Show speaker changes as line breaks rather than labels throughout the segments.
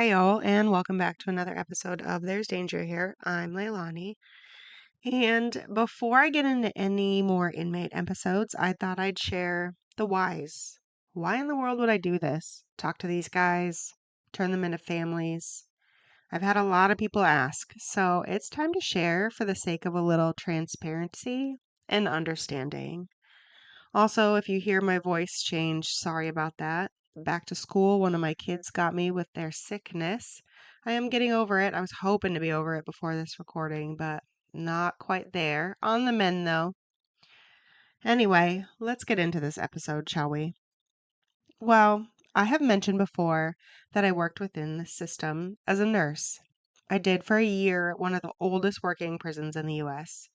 Hi, all, and welcome back to another episode of There's Danger Here. I'm Leilani. And before I get into any more inmate episodes, I thought I'd share the whys. Why in the world would I do this? Talk to these guys, turn them into families. I've had a lot of people ask, so it's time to share for the sake of a little transparency and understanding. Also, if you hear my voice change, sorry about that. Back to school, one of my kids got me with their sickness. I am getting over it. I was hoping to be over it before this recording, but not quite there. On the mend, though. Anyway, let's get into this episode, shall we? Well, I have mentioned before that I worked within the system as a nurse. I did for a year at one of the oldest working prisons in the US.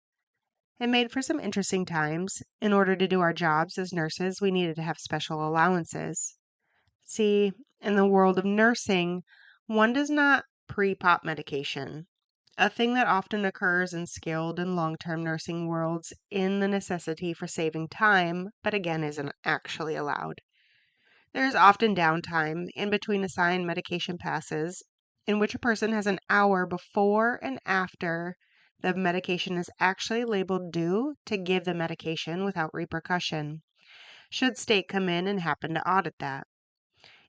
It made for some interesting times. In order to do our jobs as nurses, we needed to have special allowances. See, in the world of nursing, one does not pre-pop medication, a thing that often occurs in skilled and long-term nursing worlds in the necessity for saving time, but again isn't actually allowed. There is often downtime in between assigned medication passes in which a person has an hour before and after the medication is actually labeled due to give the medication without repercussion, should state come in and happen to audit that.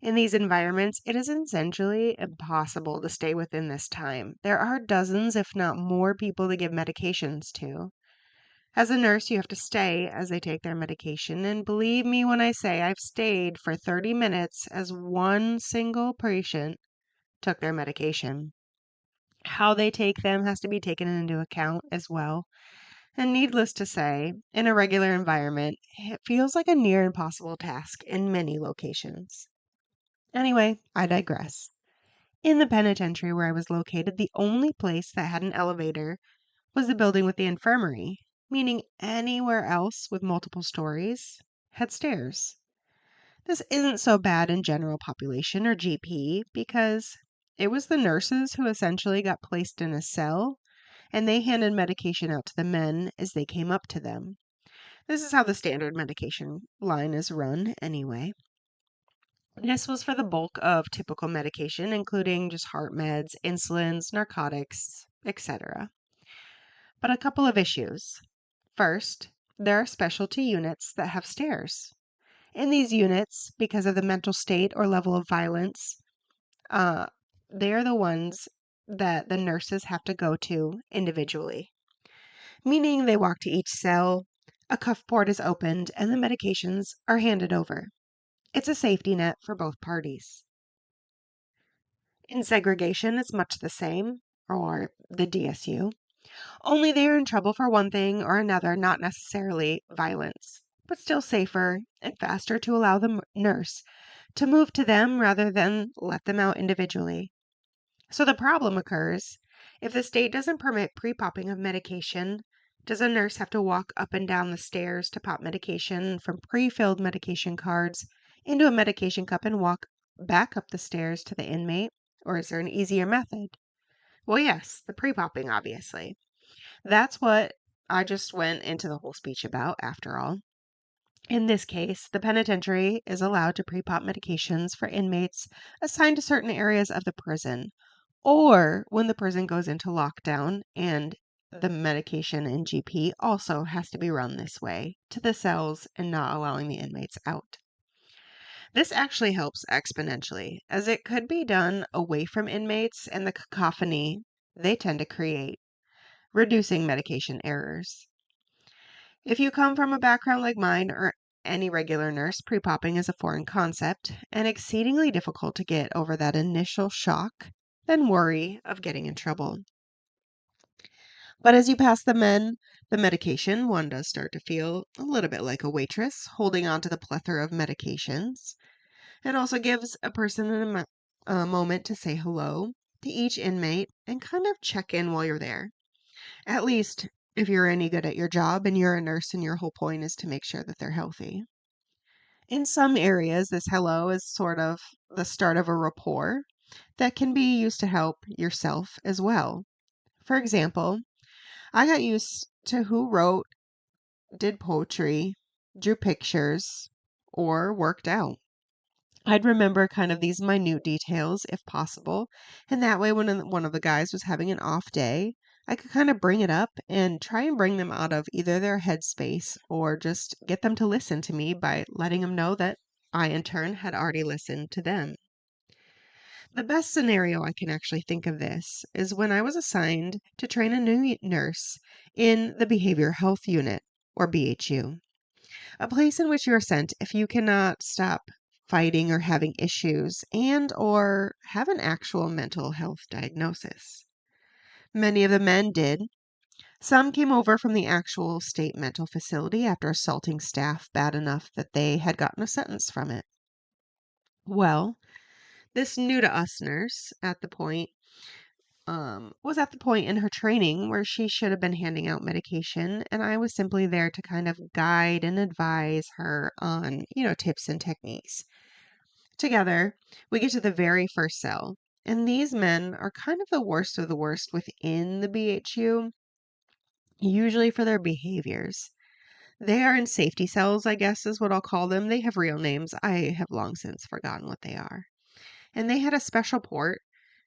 In these environments, it is essentially impossible to stay within this time. There are dozens, if not more, people to give medications to. As a nurse, you have to stay as they take their medication, and believe me when I say I've stayed for 30 minutes as one single patient took their medication. How they take them has to be taken into account as well. And needless to say, in a regular environment, it feels like a near impossible task in many locations. Anyway, I digress. In the penitentiary where I was located, the only place that had an elevator was the building with the infirmary, meaning anywhere else with multiple stories had stairs. This isn't so bad in general population or GP because it was the nurses who essentially got placed in a cell and they handed medication out to the men as they came up to them. This is how the standard medication line is run anyway. This was for the bulk of typical medication, including just heart meds, insulins, narcotics, etc. But a couple of issues. First, there are specialty units that have stairs. In these units, because of the mental state or level of violence, uh, they're the ones that the nurses have to go to individually, meaning they walk to each cell, a cuff port is opened, and the medications are handed over. It's a safety net for both parties. In segregation, it's much the same, or the DSU, only they're in trouble for one thing or another, not necessarily violence, but still safer and faster to allow the nurse to move to them rather than let them out individually. So the problem occurs if the state doesn't permit pre-popping of medication. Does a nurse have to walk up and down the stairs to pop medication from pre-filled medication cards into a medication cup and walk back up the stairs to the inmate? Or is there an easier method? Well, yes, the pre-popping, obviously. That's what I just went into the whole speech about, after all. In this case, the penitentiary is allowed to pre-pop medications for inmates assigned to certain areas of the prison, or when the prison goes into lockdown and the medication in GP also has to be run this way to the cells and not allowing the inmates out. This actually helps exponentially, as it could be done away from inmates and the cacophony they tend to create, reducing medication errors. If you come from a background like mine or any regular nurse, pre-popping is a foreign concept and exceedingly difficult to get over that initial shock, then worry of getting in trouble. But as you pass the medication, one does start to feel a little bit like a waitress holding on to the plethora of medications. It also gives a person a moment to say hello to each inmate and kind of check in while you're there. At least if you're any good at your job and you're a nurse and your whole point is to make sure that they're healthy. In some areas, this hello is sort of the start of a rapport that can be used to help yourself as well. For example, I got used to who wrote, did poetry, drew pictures, or worked out. I'd remember kind of these minute details if possible. And that way, when one of the guys was having an off day, I could kind of bring it up and try and bring them out of either their headspace or just get them to listen to me by letting them know that I, in turn, had already listened to them. The best scenario I can actually think of this is when I was assigned to train a new nurse in the Behavioral Health Unit, or BHU, a place in which you are sent if you cannot stop fighting or having issues and or have an actual mental health diagnosis. Many of the men did. Some came over from the actual state mental facility after assaulting staff bad enough that they had gotten a sentence from it. Well, this new to us nurse was at the point in her training where she should have been handing out medication, and I was simply there to kind of guide and advise her on, tips and techniques. Together, we get to the very first cell, and these men are kind of the worst of the worst within the BHU, usually for their behaviors. They are in safety cells, I guess is what I'll call them. They have real names. I have long since forgotten what they are. And they had a special port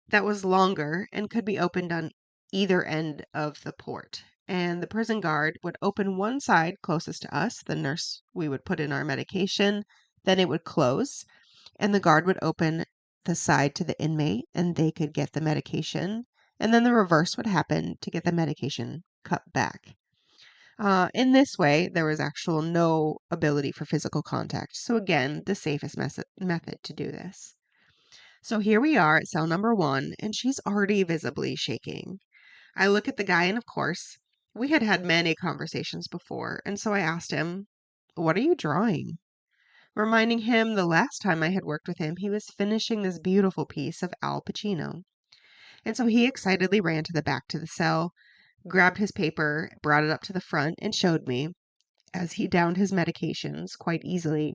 that was longer and could be opened on either end of the port. And the prison guard would open one side closest to us, the nurse, we would put in our medication, then it would close, and the guard would open the side to the inmate and they could get the medication. And then the reverse would happen to get the medication cut back. In this way, there was actual no ability for physical contact. So again, the safest method to do this. So here we are at cell number 1, and she's already visibly shaking. I look at the guy, and of course, we had had many conversations before, and so I asked him, "What are you drawing?" Reminding him the last time I had worked with him, he was finishing this beautiful piece of Al Pacino. And so he excitedly ran to the back to the cell, grabbed his paper, brought it up to the front, and showed me as he downed his medications quite easily.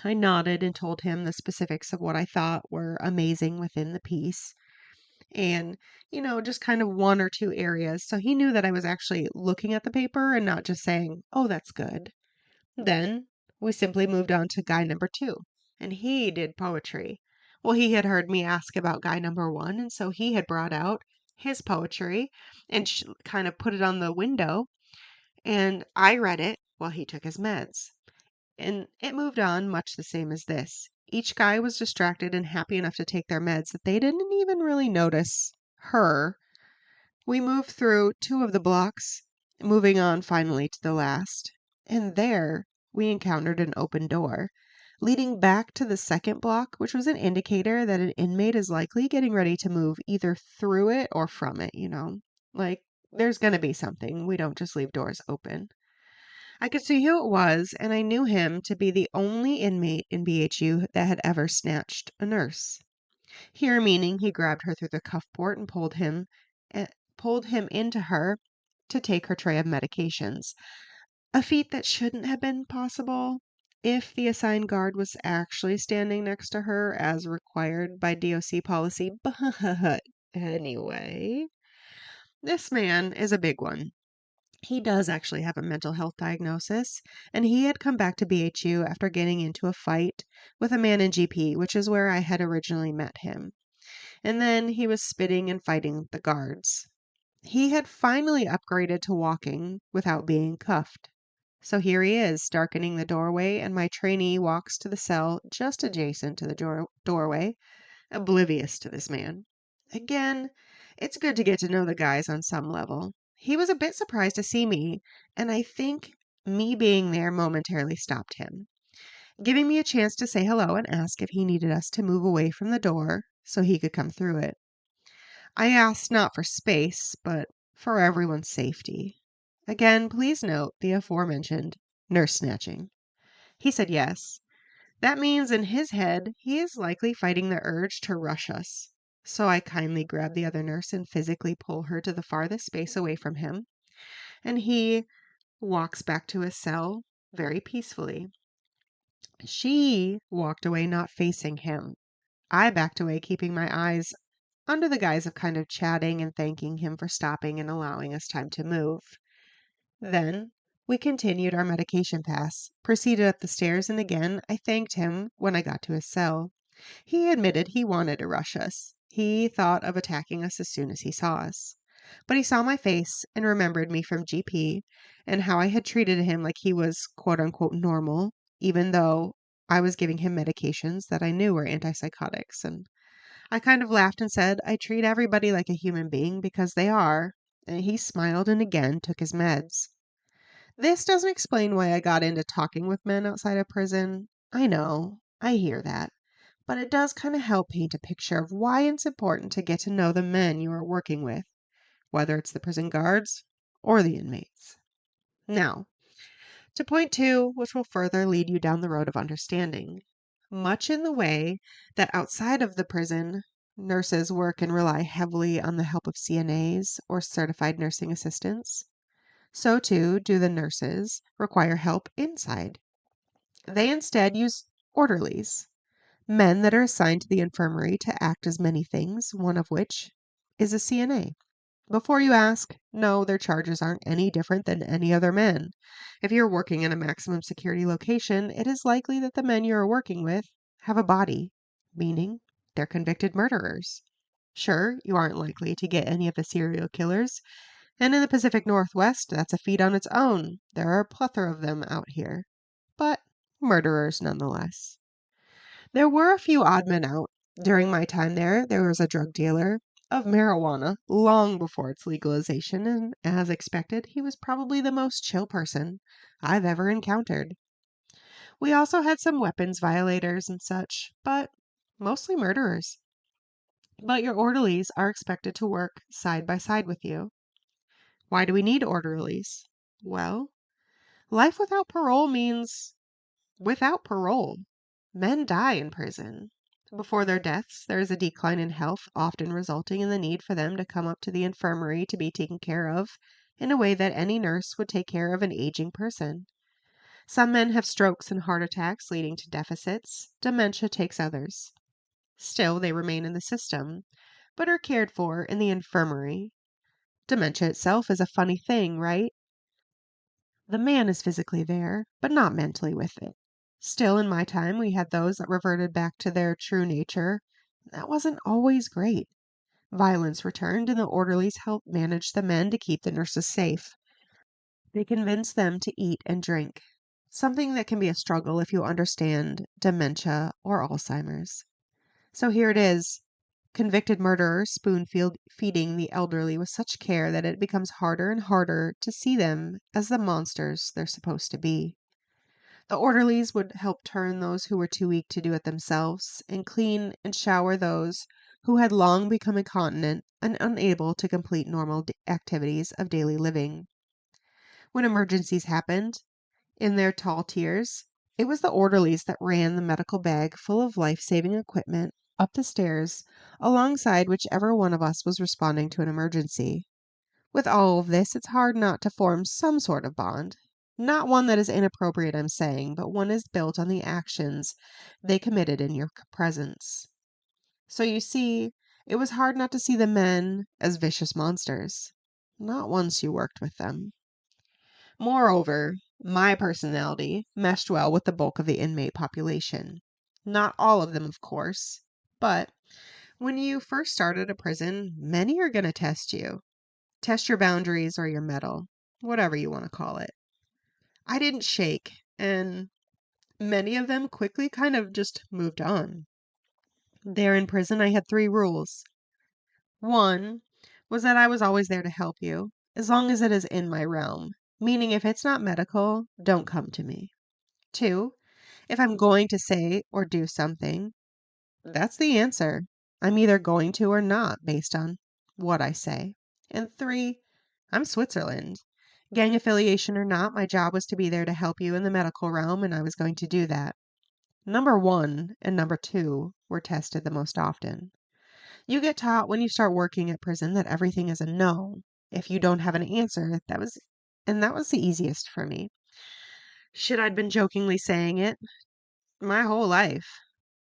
I nodded and told him the specifics of what I thought were amazing within the piece and, just kind of one or two areas. So he knew that I was actually looking at the paper and not just saying, "Oh, that's good." Then we simply moved on to guy number 2, and he did poetry. Well, he had heard me ask about guy number 1, and so he had brought out his poetry and kind of put it on the window, and I read it while he took his meds. And it moved on much the same as this. Each guy was distracted and happy enough to take their meds that they didn't even really notice her. We moved through 2 of the blocks, moving on finally to the last. And there we encountered an open door leading back to the second block, which was an indicator that an inmate is likely getting ready to move either through it or from it. Like, there's going to be something. We don't just leave doors open. I could see who it was, and I knew him to be the only inmate in BHU that had ever snatched a nurse. Here meaning he grabbed her through the cuff port and pulled him into her to take her tray of medications. A feat that shouldn't have been possible if the assigned guard was actually standing next to her as required by DOC policy. But anyway, this man is a big one. He does actually have a mental health diagnosis, and he had come back to BHU after getting into a fight with a man in GP, which is where I had originally met him. And then he was spitting and fighting the guards. He had finally upgraded to walking without being cuffed. So here he is, darkening the doorway, and my trainee walks to the cell just adjacent to the doorway, oblivious to this man. Again, it's good to get to know the guys on some level. He was a bit surprised to see me, and I think me being there momentarily stopped him, giving me a chance to say hello and ask if he needed us to move away from the door so he could come through it. I asked not for space, but for everyone's safety. Again, please note the aforementioned nurse snatching. He said yes. That means in his head, he is likely fighting the urge to rush us. So I kindly grab the other nurse and physically pull her to the farthest space away from him. And he walks back to his cell very peacefully. She walked away not facing him. I backed away, keeping my eyes under the guise of kind of chatting and thanking him for stopping and allowing us time to move. Then We continued our medication pass, proceeded up the stairs, and again I thanked him when I got to his cell. He admitted he wanted to rush us. He thought of attacking us as soon as he saw us. But he saw my face and remembered me from GP and how I had treated him like he was quote unquote normal, even though I was giving him medications that I knew were antipsychotics. And I kind of laughed and said, I treat everybody like a human being because they are. And he smiled and again took his meds. This doesn't explain why I got into talking with men outside of prison. I know, I hear that. But it does kind of help paint a picture of why it's important to get to know the men you are working with, whether it's the prison guards or the inmates. Now, to point two, which will further lead you down the road of understanding. Much in the way that outside of the prison, nurses work and rely heavily on the help of CNAs or certified nursing assistants, so too do the nurses require help inside. They instead use orderlies, men that are assigned to the infirmary to act as many things, one of which is a CNA. Before you ask, no, their charges aren't any different than any other men. If you're working in a maximum security location, it is likely that the men you are working with have a body, meaning they're convicted murderers. Sure, you aren't likely to get any of the serial killers, and in the Pacific Northwest, that's a feat on its own. There are a plethora of them out here, but murderers nonetheless. There were a few odd men out. During my time there was a drug dealer of marijuana long before its legalization, and as expected, he was probably the most chill person I've ever encountered. We also had some weapons violators and such, but mostly murderers. But your orderlies are expected to work side by side with you. Why do we need orderlies? Well, life without parole means without parole. Men die in prison. Before their deaths, there is a decline in health, often resulting in the need for them to come up to the infirmary to be taken care of in a way that any nurse would take care of an aging person. Some men have strokes and heart attacks leading to deficits. Dementia takes others. Still, they remain in the system, but are cared for in the infirmary. Dementia itself is a funny thing, right? The man is physically there, but not mentally with it. Still, in my time, we had those that reverted back to their true nature. That wasn't always great. Violence returned, and the orderlies helped manage the men to keep the nurses safe. They convinced them to eat and drink, something that can be a struggle if you understand dementia or Alzheimer's. So here it is. Convicted murderers feeding the elderly with such care that it becomes harder and harder to see them as the monsters they're supposed to be. The orderlies would help turn those who were too weak to do it themselves, and clean and shower those who had long become incontinent and unable to complete normal activities of daily living. When emergencies happened, in their tall tiers, it was the orderlies that ran the medical bag full of life-saving equipment up the stairs alongside whichever one of us was responding to an emergency. With all of this, it's hard not to form some sort of bond. Not one that is inappropriate, I'm saying, but one is built on the actions they committed in your presence. So you see, it was hard not to see the men as vicious monsters. Not once you worked with them. Moreover, my personality meshed well with the bulk of the inmate population. Not all of them, of course, but when you first start at a prison, many are going to test you. Test your boundaries or your mettle, whatever you want to call it. I didn't shake, and many of them quickly kind of just moved on. There in prison, I had 3 rules. One was that I was always there to help you, as long as it is in my realm, meaning if it's not medical, don't come to me. 2, if I'm going to say or do something, that's the answer. I'm either going to or not based on what I say. And 3, I'm Switzerland. Gang affiliation or not, my job was to be there to help you in the medical realm, and I was going to do that. Number 1 and number 2 were tested the most often. You get taught when you start working at prison that everything is a no. If you don't have an answer, that was the easiest for me. Shit, I'd been jokingly saying it my whole life,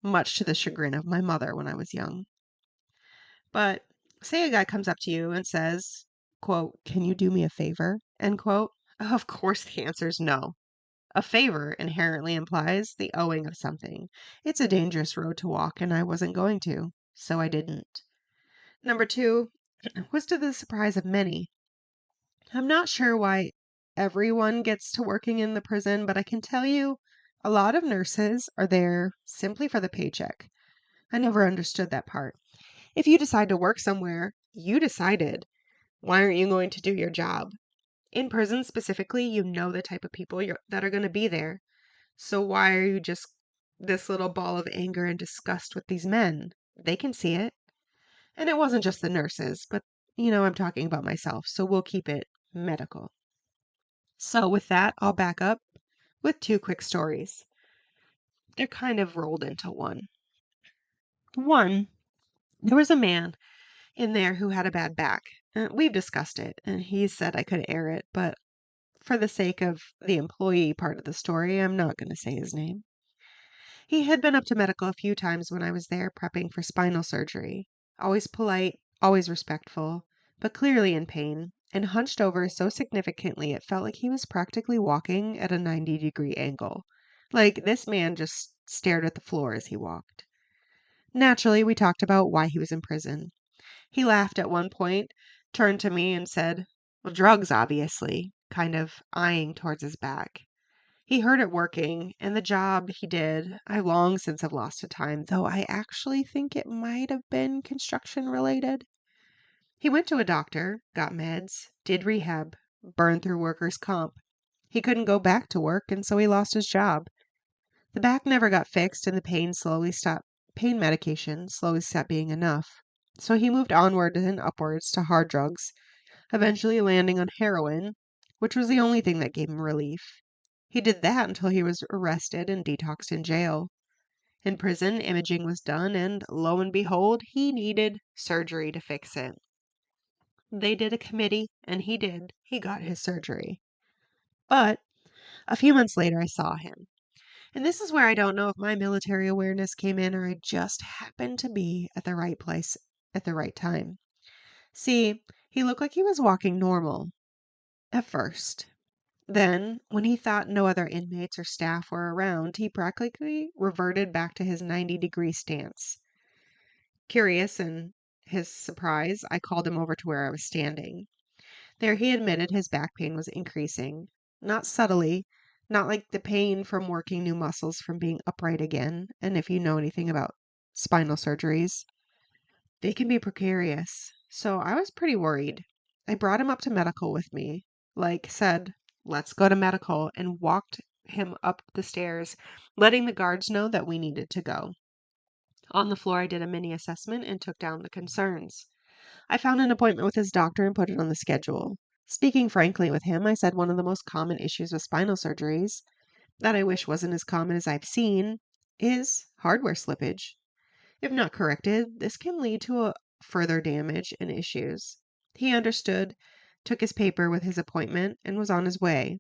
much to the chagrin of my mother when I was young. But say a guy comes up to you and says, quote, "Can you do me a favor?" End quote. Of course, the answer is no. A favor inherently implies the owing of something. It's a dangerous road to walk, and I wasn't going to, so I didn't. Number two was to the surprise of many. I'm not sure why everyone gets to working in the prison, but I can tell you a lot of nurses are there simply for the paycheck. I never understood that part. If you decide to work somewhere, you decided. Why aren't you going to do your job? In prison specifically, you know the type of people that are going to be there. So why are you just this little ball of anger and disgust with these men? They can see it. And it wasn't just the nurses, but I'm talking about myself, so we'll keep it medical. So with that, I'll back up with two quick stories. They're kind of rolled into one. One, there was a man in there who had a bad back. We've discussed it, and he said I could air it, but for the sake of the employee part of the story, I'm not going to say his name. He had been up to medical a few times when I was there prepping for spinal surgery. Always polite, always respectful, but clearly in pain, and hunched over so significantly it felt like he was practically walking at a 90-degree angle. Like this man just stared at the floor as he walked. Naturally, we talked about why he was in prison. He laughed at one point, turned to me, and said, "Well, drugs, obviously," kind of eyeing towards his back. He heard it working, and the job he did, I long since have lost to time, though I actually think it might have been construction related. He went to a doctor, got meds, did rehab, burned through workers' comp. He couldn't go back to work, and so he lost his job. The back never got fixed, and the pain medication slowly stopped being enough. So he moved onward and upwards to hard drugs, eventually landing on heroin, which was the only thing that gave him relief. He did that until he was arrested and detoxed in jail. In prison, imaging was done, and lo and behold, he needed surgery to fix it. They did a committee, and he did. He got his surgery. But a few months later, I saw him. And this is where I don't know if my military awareness came in or I just happened to be at the right place at the right time. See, he looked like he was walking normal at first. Then, when he thought no other inmates or staff were around, he practically reverted back to his 90-degree stance. Curious in his surprise, I called him over to where I was standing. There he admitted his back pain was increasing. Not subtly, not like the pain from working new muscles from being upright again. And if you know anything about spinal surgeries, they can be precarious. So I was pretty worried. I brought him up to medical with me. Said, "Let's go to medical," and walked him up the stairs, letting the guards know that we needed to go. On the floor, I did a mini assessment and took down the concerns. I found an appointment with his doctor and put it on the schedule. Speaking frankly with him, I said one of the most common issues with spinal surgeries, that I wish wasn't as common as I've seen, is hardware slippage. If not corrected, this can lead to further damage and issues. He understood, took his paper with his appointment, and was on his way.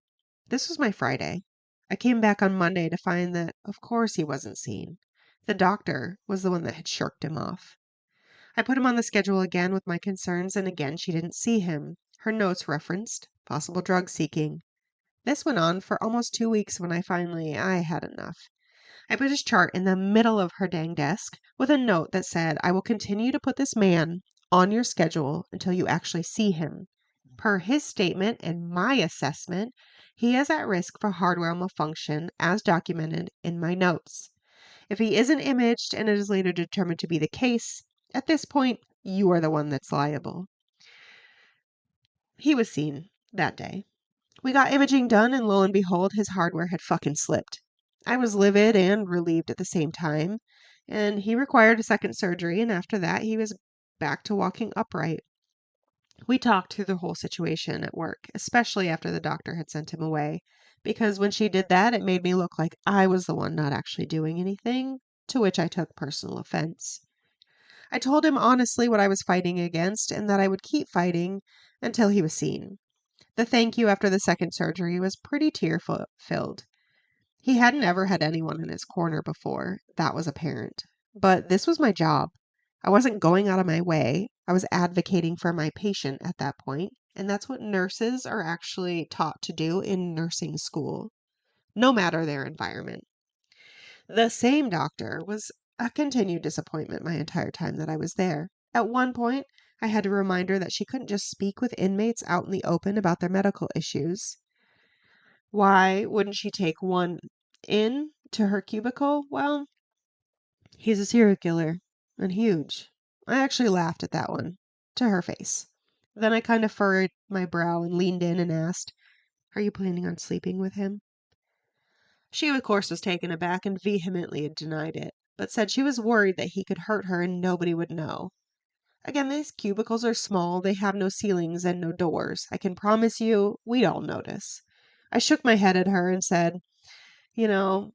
This was my Friday. I came back on Monday to find that, of course, he wasn't seen. The doctor was the one that had shirked him off. I put him on the schedule again with my concerns, and again she didn't see him. Her notes referenced possible drug seeking. This went on for almost 2 weeks when I had enough. I put his chart in the middle of her dang desk with a note that said, "I will continue to put this man on your schedule until you actually see him. Per his statement and my assessment, he is at risk for hardware malfunction as documented in my notes. If he isn't imaged and it is later determined to be the case, at this point, you are the one that's liable." He was seen that day. We got imaging done, and lo and behold, his hardware had fucking slipped. I was livid and relieved at the same time, and he required a second surgery, and after that, he was back to walking upright. We talked through the whole situation at work, especially after the doctor had sent him away, because when she did that, it made me look like I was the one not actually doing anything, to which I took personal offense. I told him honestly what I was fighting against and that I would keep fighting until he was seen. The thank you after the second surgery was pretty tear-filled. He hadn't ever had anyone in his corner before, that was apparent. But this was my job. I wasn't going out of my way. I was advocating for my patient at that point. And that's what nurses are actually taught to do in nursing school, no matter their environment. The same doctor was a continued disappointment my entire time that I was there. At one point, I had to remind her that she couldn't just speak with inmates out in the open about their medical issues. Why wouldn't she take one in to her cubicle? Well, he's a serial killer and huge. I actually laughed at that one to her face. Then I kind of furrowed my brow and leaned in and asked, "Are you planning on sleeping with him?" She, of course, was taken aback and vehemently denied it, but said she was worried that he could hurt her and nobody would know. Again, these cubicles are small, they have no ceilings and no doors. I can promise you, we'd all notice. I shook my head at her and said, "You know,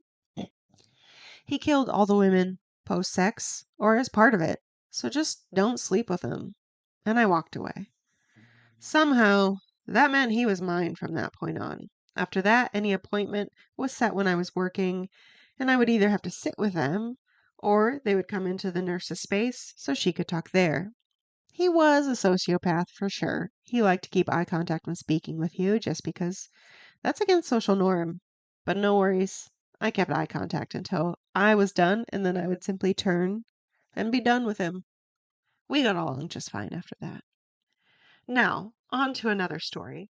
he killed all the women post-sex or as part of it, so just don't sleep with him." And I walked away. Somehow, that meant he was mine from that point on. After that, any appointment was set when I was working, and I would either have to sit with them, or they would come into the nurse's space so she could talk there. He was a sociopath for sure. He liked to keep eye contact when speaking with you just because that's against social norm. But no worries. I kept eye contact until I was done, and then I would simply turn and be done with him. We got along just fine after that. Now, on to another story.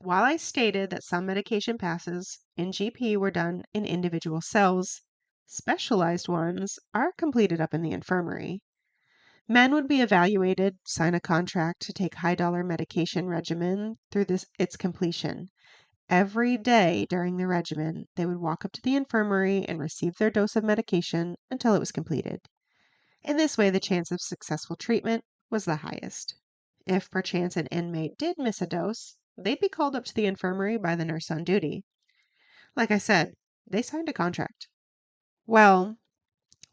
While I stated that some medication passes in GP were done in individual cells, specialized ones are completed up in the infirmary. Men would be evaluated, sign a contract to take high-dollar medication regimen through its completion. Every day during the regimen, they would walk up to the infirmary and receive their dose of medication until it was completed. In this way, the chance of successful treatment was the highest. If perchance an inmate did miss a dose, they'd be called up to the infirmary by the nurse on duty. Like I said, they signed a contract. Well,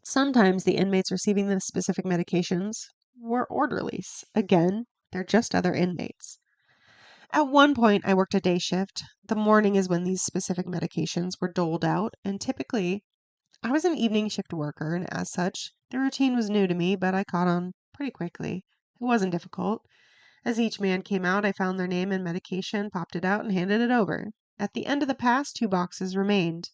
sometimes the inmates receiving the specific medications were orderlies. Again, they're just other inmates. At one point, I worked a day shift. The morning is when these specific medications were doled out, and typically, I was an evening shift worker, and as such, the routine was new to me, but I caught on pretty quickly. It wasn't difficult. As each man came out, I found their name and medication, popped it out, and handed it over. At the end of the pass, 2 boxes remained.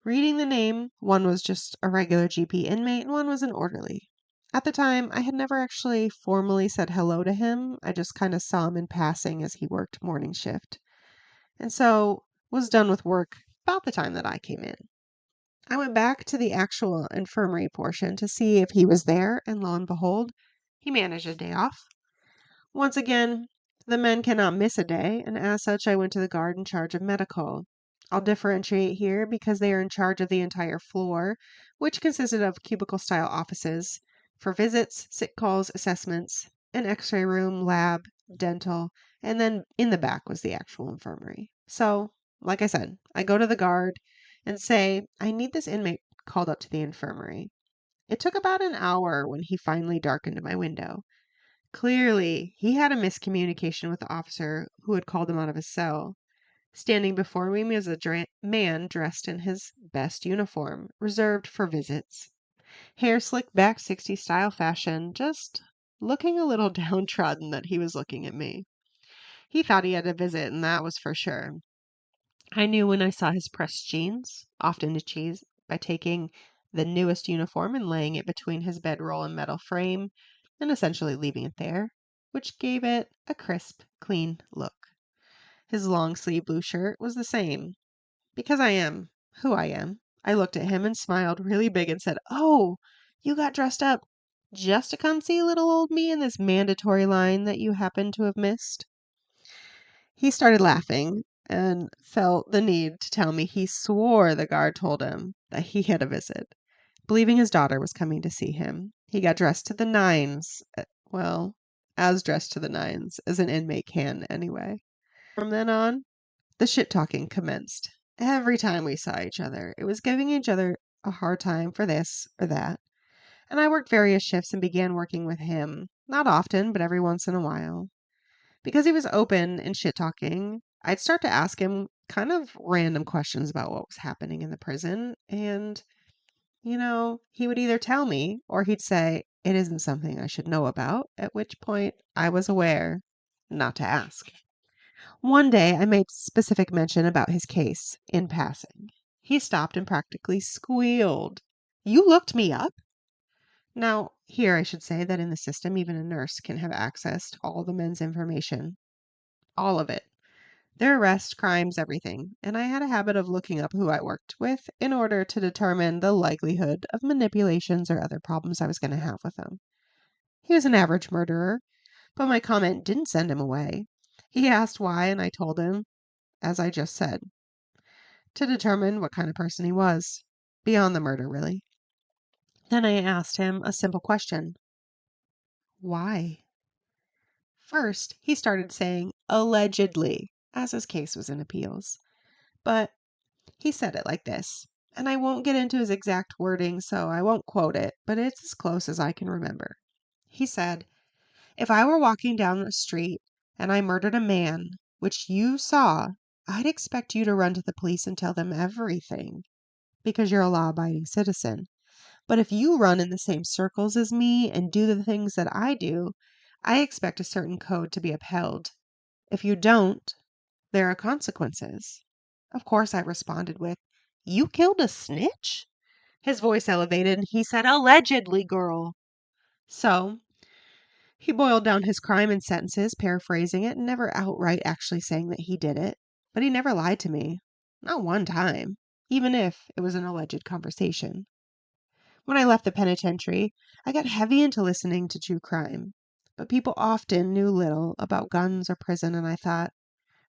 Reading the name, one was just a regular GP inmate and one was an orderly. At the time, I had never actually formally said hello to him. I just kind of saw him in passing as he worked morning shift. And so was done with work about the time that I came in. I went back to the actual infirmary portion to see if he was there, and lo and behold, he managed a day off. Once again, the men cannot miss a day, and as such, I went to the guard in charge of medical. I'll differentiate here because they are in charge of the entire floor, which consisted of cubicle-style offices for visits, sick calls, assessments, an x-ray room, lab, dental, and then in the back was the actual infirmary. So, like I said, I go to the guard and say, "I need this inmate called up to the infirmary." It took about an hour when he finally darkened my window. Clearly, he had a miscommunication with the officer who had called him out of his cell. Standing before me was a man dressed in his best uniform, reserved for visits. Hair slicked back 60s style fashion, just looking a little downtrodden that he was looking at me. He thought he had a visit, and that was for sure. I knew when I saw his pressed jeans, often achieved by taking the newest uniform and laying it between his bedroll and metal frame, and essentially leaving it there, which gave it a crisp, clean look. His long sleeve blue shirt was the same. Because I am who I am, I looked at him and smiled really big and said, "Oh, you got dressed up just to come see little old me in this mandatory line that you happen to have missed?" He started laughing and felt the need to tell me he swore the guard told him that he had a visit, believing his daughter was coming to see him. He got dressed to the nines. Well, as dressed to the nines as an inmate can, anyway. From then on, the shit talking commenced. Every time we saw each other, it was giving each other a hard time for this or that. And I worked various shifts and began working with him. Not often, but every once in a while. Because he was open and shit talking, I'd start to ask him kind of random questions about what was happening in the prison. And, he would either tell me or he'd say, "It isn't something I should know about," at which point I was aware not to ask. One day I made specific mention about his case in passing. He stopped and practically squealed. You looked me up? Now, here I should say that in the system, even a nurse can have access to all the men's information. All of it. Their arrests, crimes, everything. And I had a habit of looking up who I worked with in order to determine the likelihood of manipulations or other problems I was going to have with them. He was an average murderer, but my comment didn't send him away. He asked why, and I told him, as I just said, to determine what kind of person he was. Beyond the murder, really. Then I asked him a simple question. Why? First, he started saying allegedly, as his case was in appeals. But he said it like this, and I won't get into his exact wording, so I won't quote it, but it's as close as I can remember. He said, if I were walking down the street and I murdered a man, which you saw, I'd expect you to run to the police and tell them everything, because you're a law-abiding citizen. But if you run in the same circles as me and do the things that I do, I expect a certain code to be upheld. If you don't, there are consequences. Of course, I responded with, you killed a snitch? His voice elevated and he said, allegedly, girl. So, he boiled down his crime in sentences, paraphrasing it, and never outright actually saying that he did it. But he never lied to me. Not one time, even if it was an alleged conversation. When I left the penitentiary, I got heavy into listening to true crime. But people often knew little about guns or prison, and I thought,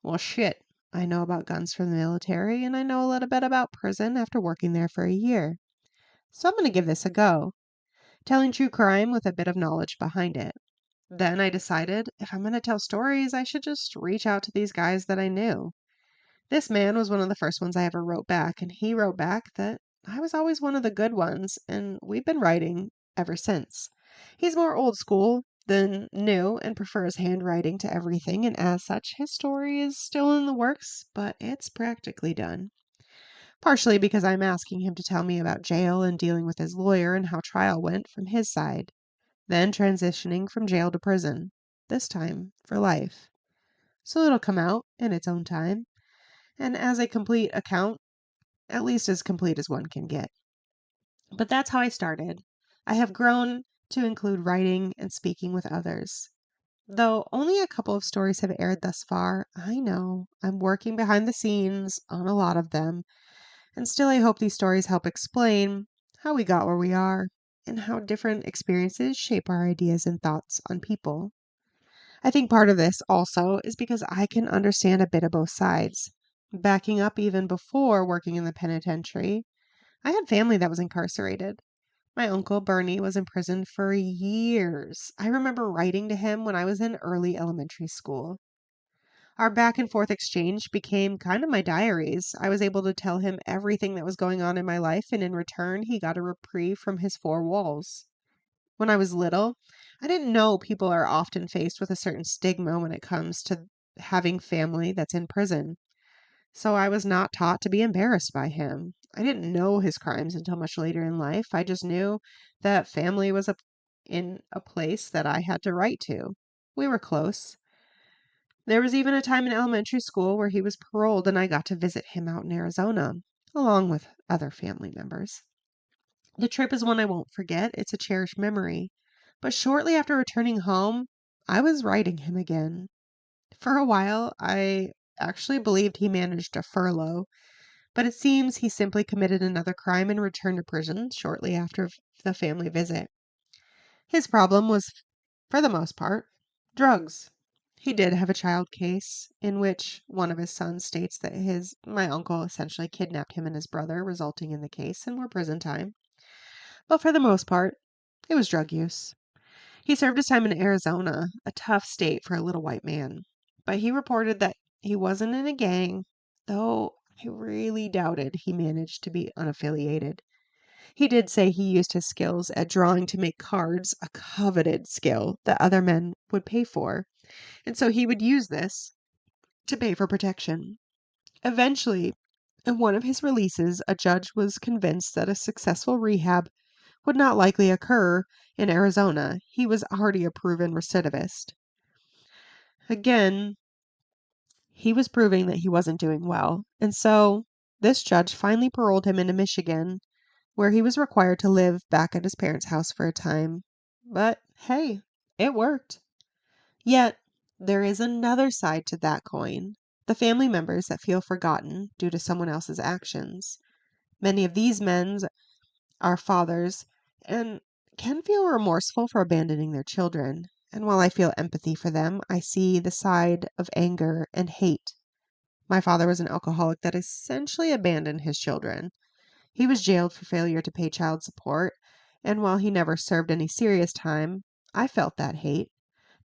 well, shit, I know about guns from the military, and I know a little bit about prison after working there for a year. So I'm going to give this a go, telling true crime with a bit of knowledge behind it. Then I decided if I'm going to tell stories, I should just reach out to these guys that I knew. This man was one of the first ones I ever wrote back, and he wrote back that I was always one of the good ones, and we've been writing ever since. He's more old school than new and prefers handwriting to everything, and as such, his story is still in the works, but it's practically done. Partially because I'm asking him to tell me about jail and dealing with his lawyer and how trial went from his side, then transitioning from jail to prison, this time for life. So it'll come out in its own time, and as a complete account, at least as complete as one can get. But that's how I started. I have grown to include writing and speaking with others. Though only a couple of stories have aired thus far, I know I'm working behind the scenes on a lot of them, and still I hope these stories help explain how we got where we are and how different experiences shape our ideas and thoughts on people. I think part of this also is because I can understand a bit of both sides. Backing up even before working in the penitentiary, I had family that was incarcerated. My uncle, Bernie, was in prison for years. I remember writing to him when I was in early elementary school. Our back and forth exchange became kind of my diaries. I was able to tell him everything that was going on in my life, and in return, he got a reprieve from his four walls. When I was little, I didn't know people are often faced with a certain stigma when it comes to having family that's in prison. So I was not taught to be embarrassed by him. I didn't know his crimes until much later in life. I just knew that family was in a place that I had to write to. We were close. There was even a time in elementary school where he was paroled and I got to visit him out in Arizona, along with other family members. The trip is one I won't forget. It's a cherished memory. But shortly after returning home, I was writing him again. For a while, I actually believed he managed a furlough, but it seems he simply committed another crime and returned to prison shortly after the family visit. His problem was, for the most part, drugs. He did have a child case in which one of his sons states that my uncle essentially kidnapped him and his brother, resulting in the case and more prison time. But for the most part, it was drug use. He served his time in Arizona, a tough state for a little white man. But he reported that he wasn't in a gang, though I really doubted he managed to be unaffiliated. He did say he used his skills at drawing to make cards, a coveted skill that other men would pay for, and so he would use this to pay for protection. Eventually, in one of his releases, a judge was convinced that a successful rehab would not likely occur in Arizona. He was already a proven recidivist. Again, he was proving that he wasn't doing well. And so this judge finally paroled him into Michigan, where he was required to live back at his parents' house for a time. But hey, it worked. Yet, there is another side to that coin: the family members that feel forgotten due to someone else's actions. Many of these men are fathers and can feel remorseful for abandoning their children. And while I feel empathy for them, I see the side of anger and hate. My father was an alcoholic that essentially abandoned his children. He was jailed for failure to pay child support, and while he never served any serious time, I felt that hate.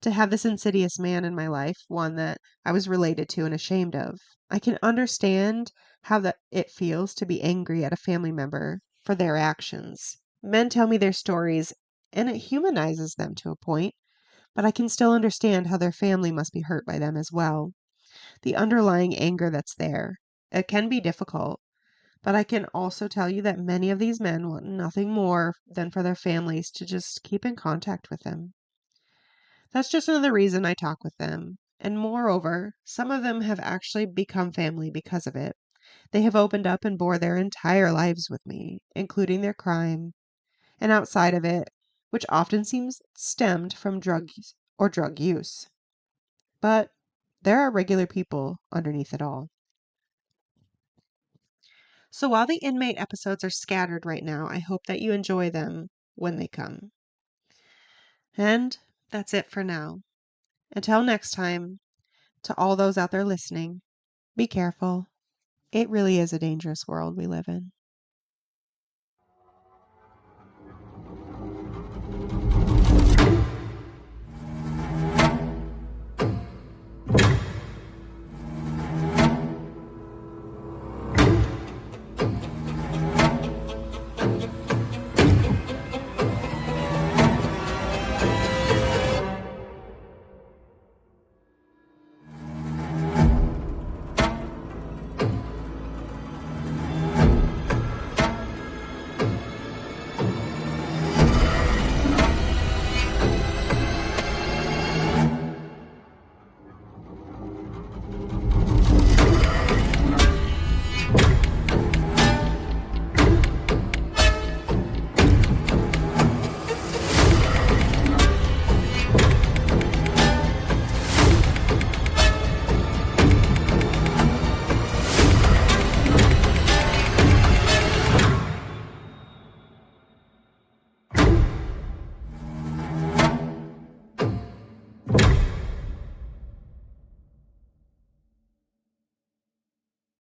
To have this insidious man in my life, one that I was related to and ashamed of, I can understand how that it feels to be angry at a family member for their actions. Men tell me their stories, and it humanizes them to a point, but I can still understand how their family must be hurt by them as well. The underlying anger that's there. It can be difficult, but I can also tell you that many of these men want nothing more than for their families to just keep in contact with them. That's just another reason I talk with them. And moreover, some of them have actually become family because of it. They have opened up and bore their entire lives with me, including their crime and outside of it, which often seems stemmed from drugs or drug use. But there are regular people underneath it all. So while the inmate episodes are scattered right now, I hope that you enjoy them when they come. And that's it for now. Until next time, to all those out there listening, be careful. It really is a dangerous world we live in.